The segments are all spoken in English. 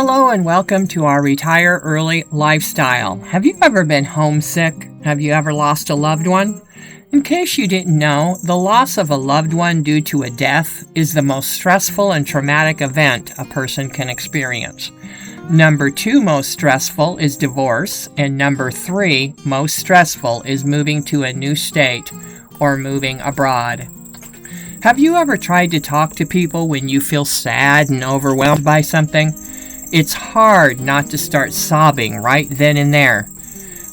Hello and welcome to our Retire Early lifestyle. Have you ever been homesick? Have you ever lost a loved one? In case you didn't know, the loss of a loved one due to a death is the most stressful and traumatic event a person can experience. Number 2 most stressful is divorce, and number 3 most stressful is moving to a new state or moving abroad. Have you ever tried to talk to people when you feel sad and overwhelmed by something? It's hard not to start sobbing right then and there.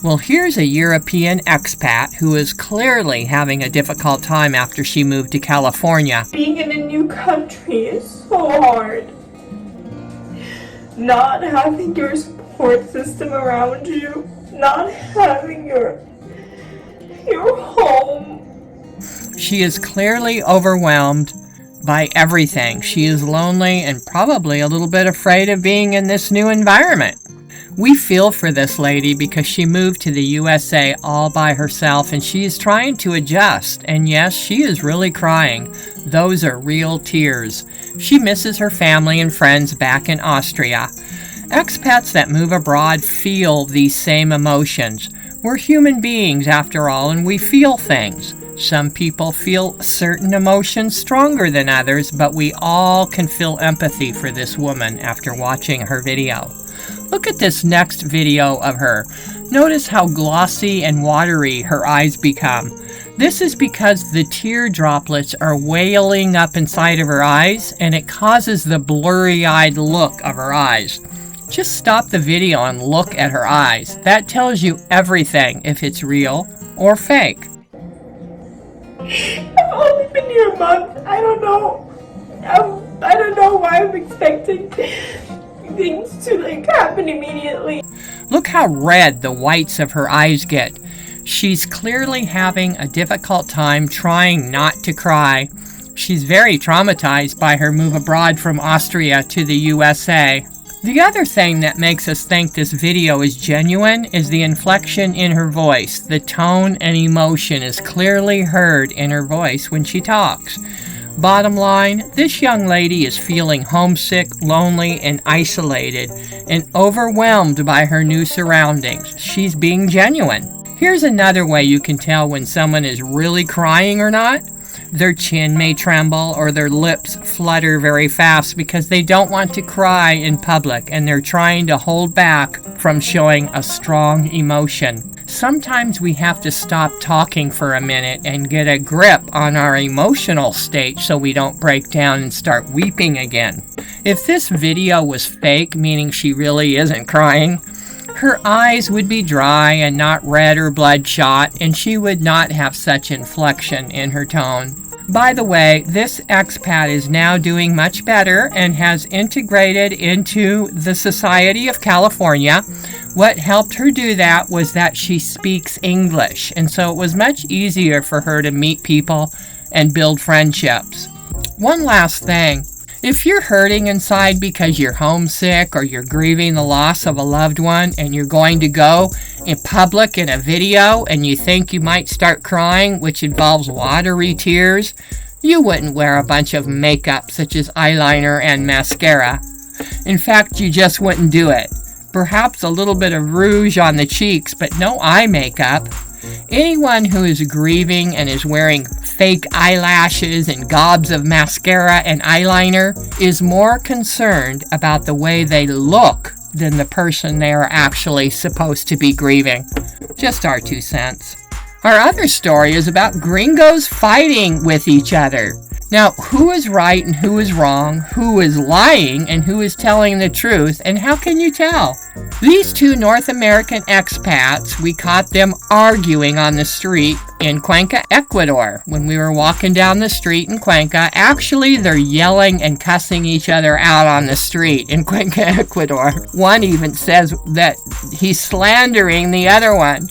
Well, here's a European expat who is clearly having a difficult time after she moved to California. Being in a new country is so hard. Not having your support system around you, not having your home. She is clearly overwhelmed by everything. She is lonely and probably a little bit afraid of being in this new environment. We feel for this lady because she moved to the USA all by herself and she is trying to adjust. And yes, she is really crying. Those are real tears. She misses her family and friends back in Austria. Expats that move abroad feel these same emotions. We're human beings after all, and we feel things. Some people feel certain emotions stronger than others, but we all can feel empathy for this woman after watching her video. Look at this next video of her. Notice how glossy and watery her eyes become. This is because the tear droplets are wailing up inside of her eyes, and it causes the blurry-eyed look of her eyes. Just stop the video and look at her eyes. That tells you everything if it's real or fake. I've only been here a month. I don't know why I'm expecting things to happen immediately. Look how red the whites of her eyes get. She's clearly having a difficult time trying not to cry. She's very traumatized by her move abroad from Austria to the USA. The other thing that makes us think this video is genuine is the inflection in her voice. The tone and emotion is clearly heard in her voice when she talks. Bottom line, this young lady is feeling homesick, lonely, and isolated, and overwhelmed by her new surroundings. She's being genuine. Here's another way you can tell when someone is really crying or not. Their chin may tremble or their lips flutter very fast because they don't want to cry in public and they're trying to hold back from showing a strong emotion. Sometimes we have to stop talking for a minute and get a grip on our emotional state so we don't break down and start weeping again. If this video was fake, meaning she really isn't crying, her eyes would be dry and not red or bloodshot, and she would not have such inflection in her tone. By the way, this expat is now doing much better and has integrated into the Society of California. What helped her do that was that she speaks English, and so it was much easier for her to meet people and build friendships. One last thing. If you're hurting inside because you're homesick or you're grieving the loss of a loved one and you're going to go in public in a video and you think you might start crying, which involves watery tears, you wouldn't wear a bunch of makeup such as eyeliner and mascara. In fact, you just wouldn't do it. Perhaps a little bit of rouge on the cheeks, but no eye makeup. Anyone who is grieving and is wearing fake eyelashes and gobs of mascara and eyeliner is more concerned about the way they look than the person they are actually supposed to be grieving. Just our 2 cents. Our other story is about gringos fighting with each other. Now, who is right and who is wrong, who is lying and who is telling the truth, and how can you tell? These 2 North American expats, we caught them arguing on the street in Cuenca, Ecuador. When we were walking down the street in Cuenca, actually they're yelling and cussing each other out on the street in Cuenca, Ecuador. One even says that he's slandering the other one.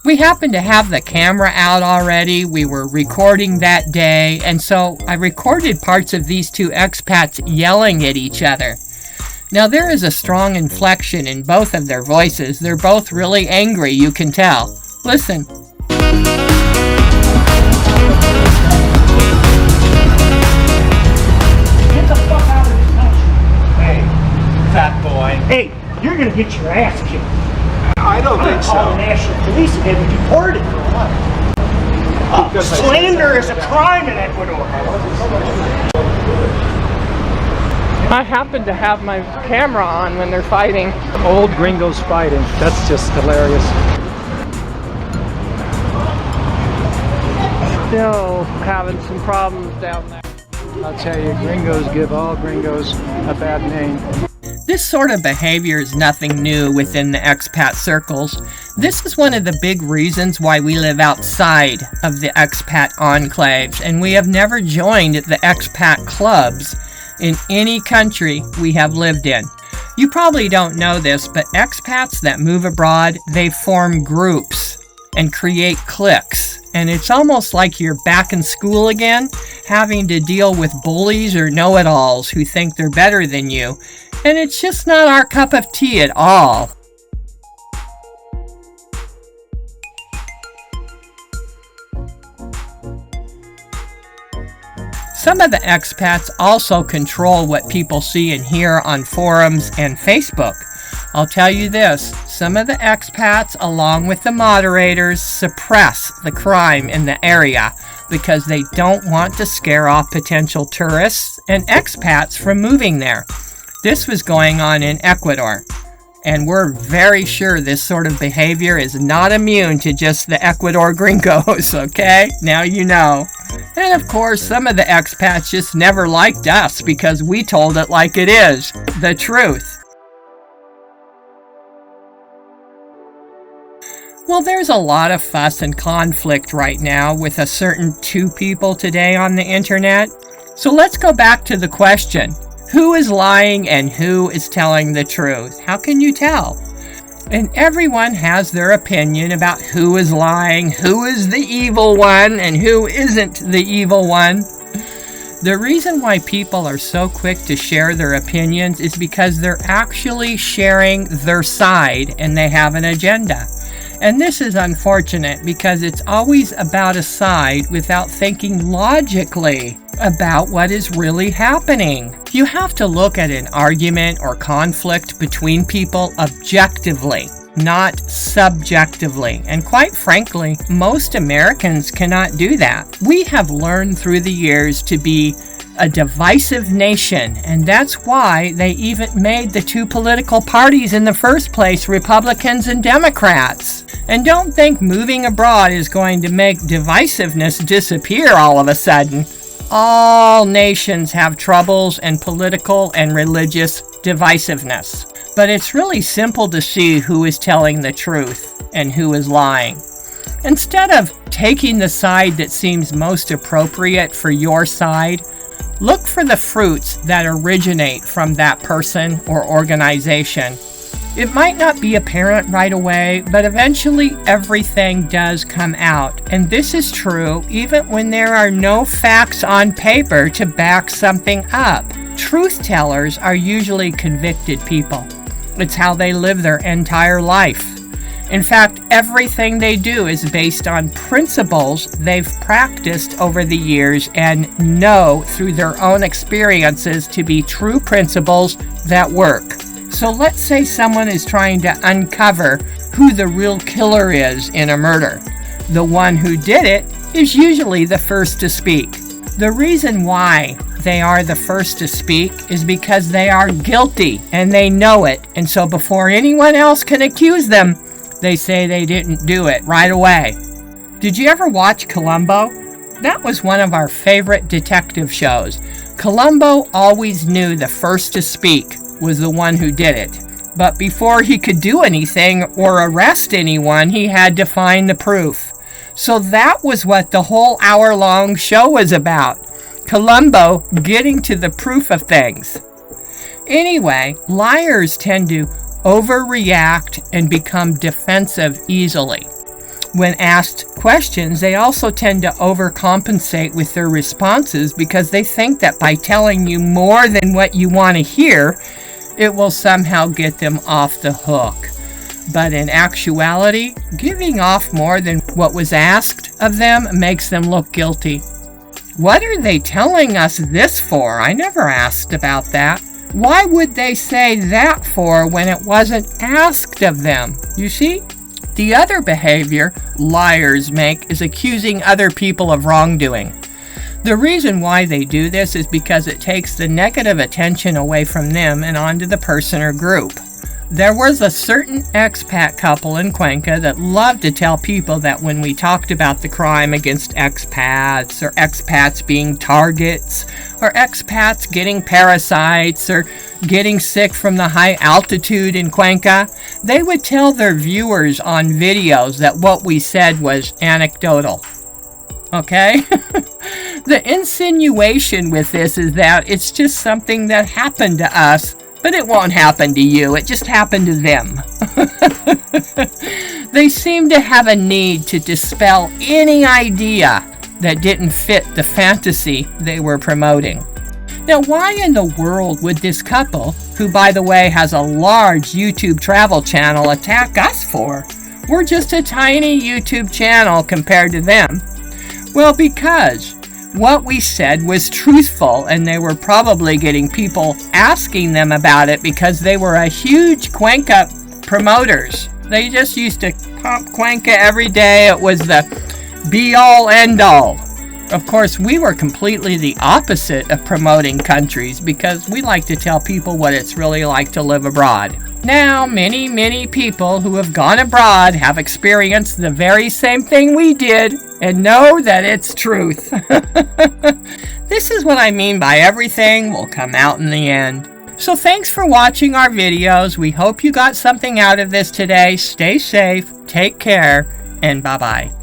We happened to have the camera out already. We were recording that day, and so I recorded parts of these 2 expats yelling at each other. Now, there is a strong inflection in both of their voices. They're both really angry, you can tell. Listen. Get the fuck out of this country. Hey, fat boy. Hey, you're gonna get your ass kicked. I don't I'm think gonna call the so. national police and have you deported for life. Because I said Slander is a crime in Ecuador. I happen to have my camera on when they're fighting. Old Gringos Fighting. That's just hilarious. Still having some problems down there. I'll tell you, gringos give all gringos a bad name. This sort of behavior is nothing new within the expat circles. This is one of the big reasons why we live outside of the expat enclaves, and we have never joined the expat clubs in any country we have lived in. You probably don't know this, but expats that move abroad, they form groups and create cliques. And it's almost like you're back in school again, having to deal with bullies or know-it-alls who think they're better than you. And it's just not our cup of tea at all. Some of the expats also control what people see and hear on forums and Facebook. I'll tell you this, some of the expats, along with the moderators, suppress the crime in the area because they don't want to scare off potential tourists and expats from moving there. This was going on in Ecuador, and we're very sure this sort of behavior is not immune to just the Ecuador gringos, okay? Now you know. And of course, some of the expats just never liked us because we told it like it is, the truth. Well, there's a lot of fuss and conflict right now with a certain two people today on the internet. So let's go back to the question. Who is lying and who is telling the truth? How can you tell? And everyone has their opinion about who is lying, who is the evil one, and who isn't the evil one. The reason why people are so quick to share their opinions is because they're actually sharing their side and they have an agenda. And this is unfortunate because it's always about a side without thinking logically about what is really happening. You have to look at an argument or conflict between people objectively, not subjectively. And quite frankly, most Americans cannot do that. We have learned through the years to be a divisive nation, and that's why they even made the two political parties in the first place, Republicans and Democrats. And don't think moving abroad is going to make divisiveness disappear all of a sudden. All nations have troubles and political and religious divisiveness. But it's really simple to see who is telling the truth and who is lying. Instead of taking the side that seems most appropriate for your side, look for the fruits that originate from that person or organization. It might not be apparent right away, but eventually everything does come out. And this is true even when there are no facts on paper to back something up. Truth tellers are usually convicted people. It's how they live their entire life. In fact, everything they do is based on principles they've practiced over the years and know through their own experiences to be true principles that work. So let's say someone is trying to uncover who the real killer is in a murder. The one who did it is usually the first to speak. The reason why they are the first to speak is because they are guilty and they know it. And so before anyone else can accuse them, they say they didn't do it right away. Did you ever watch Columbo? That was one of our favorite detective shows. Columbo always knew the first to speak was the one who did it. But before he could do anything or arrest anyone, he had to find the proof. So that was what the whole hour-long show was about. Columbo getting to the proof of things. Anyway, liars tend to overreact and become defensive easily. When asked questions, they also tend to overcompensate with their responses because they think that by telling you more than what you want to hear, it will somehow get them off the hook. But in actuality, giving off more than what was asked of them makes them look guilty. What are they telling us this for? I never asked about that. Why would they say that for when it wasn't asked of them? You see? The other behavior liars make is accusing other people of wrongdoing. The reason why they do this is because it takes the negative attention away from them and onto the person or group. There was a certain expat couple in Cuenca that loved to tell people that when we talked about the crime against expats, or expats being targets, or expats getting parasites, or getting sick from the high altitude in Cuenca, they would tell their viewers on videos that what we said was anecdotal. Okay? The insinuation with this is that it's just something that happened to us, but it won't happen to you. It just happened to them. They seem to have a need to dispel any idea that didn't fit the fantasy they were promoting. Now, why in the world would this couple, who by the way has a large YouTube travel channel, attack us for? We're just a tiny YouTube channel compared to them. Well, because what we said was truthful, and they were probably getting people asking them about it because they were a huge Cuenca promoters. They just used to pump Cuenca every day. It was the be-all, end-all. Of course, we were completely the opposite of promoting countries because we like to tell people what it's really like to live abroad. Now, many people who have gone abroad have experienced the very same thing we did and know that it's truth. This is what I mean by everything will come out in the end. So thanks for watching our videos. We hope you got something out of this today. Stay safe, take care, and bye-bye.